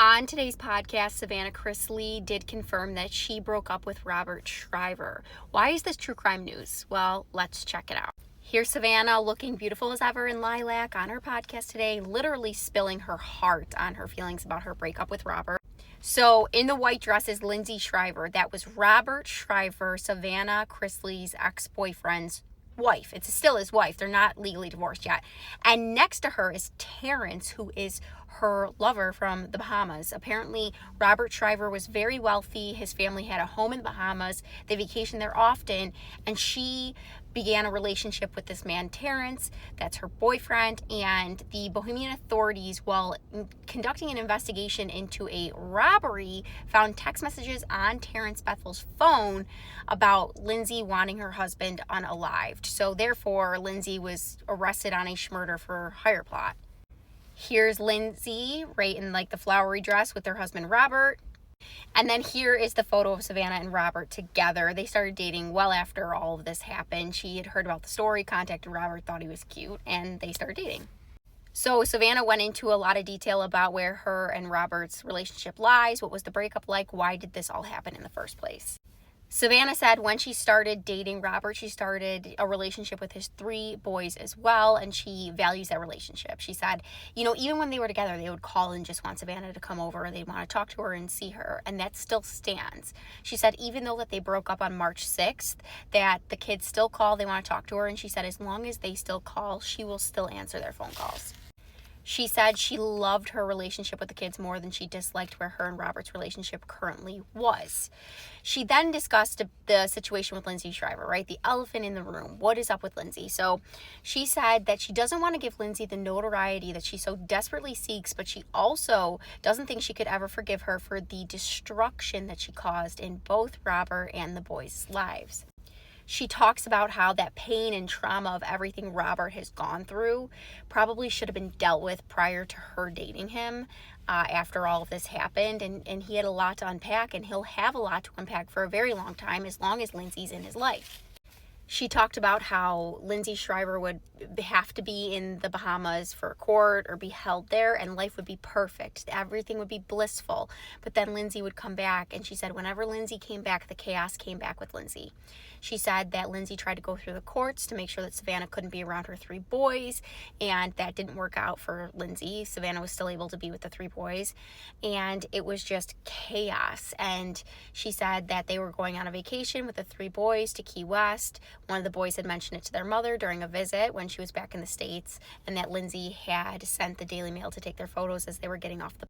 On today's podcast, Savannah Chrisley did confirm that she broke up with Robert Shiver. Why is this true crime news? Well, let's check it out. Here's Savannah looking beautiful as ever in lilac on her podcast today, literally spilling her heart on her feelings about her breakup with Robert. So in the white dress is Lindsay Shiver. That was Robert Shiver, Savannah Chrisley's ex-boyfriend's wife. It's still his wife. They're not legally divorced yet. And next to her is Terrence, who is her lover from the Bahamas. Apparently, Robert Shiver was very wealthy. His family had a home in the Bahamas. They vacationed there often. And she began a relationship with this man, Terrence. That's her boyfriend. And the Bohemian authorities, while conducting an investigation into a robbery, found text messages on Terrence Bethel's phone about Lindsay wanting her husband unalived. So therefore, Lindsay was arrested on a murder for hire plot. Here's Lindsay right in like the flowery dress with her husband Robert. And then here is the photo of Savannah and Robert together. They started dating well after all of this happened. She had heard about the story, contacted Robert, thought he was cute, and they started dating. So Savannah went into a lot of detail about where her and Robert's relationship lies, what was the breakup like, why did this all happen in the first place. Savannah said when she started dating Robert, she started a relationship with his 3 boys as well, and she values that relationship. She said, even when they were together, they would call and just want Savannah to come over. They'd want to talk to her and see her, and that still stands. She said even though that they broke up on March 6th, that the kids still call, they want to talk to her, and she said as long as they still call, she will still answer their phone calls. She said she loved her relationship with the kids more than she disliked where her and Robert's relationship currently was. She then discussed the situation with Lindsay Shiver, right? The elephant in the room. What is up with Lindsay? So she said that she doesn't want to give Lindsay the notoriety that she so desperately seeks, but she also doesn't think she could ever forgive her for the destruction that she caused in both Robert and the boys' lives. She talks about how that pain and trauma of everything Robert has gone through probably should have been dealt with prior to her dating him after all of this happened. And he had a lot to unpack, and he'll have a lot to unpack for a very long time, as long as Lindsay's in his life. She talked about how Lindsay Shiver would have to be in the Bahamas for court or be held there, and life would be perfect. Everything would be blissful. But then Lindsay would come back, and she said whenever Lindsay came back, the chaos came back with Lindsay. She said that Lindsay tried to go through the courts to make sure that Savannah couldn't be around her 3 boys, and that didn't work out for Lindsay. Savannah was still able to be with the 3 boys, and it was just chaos. And she said that they were going on a vacation with the 3 boys to Key West. One of the boys had mentioned it to their mother during a visit when she was back in the States, and that Lindsay had sent the Daily Mail to take their photos as they were getting off the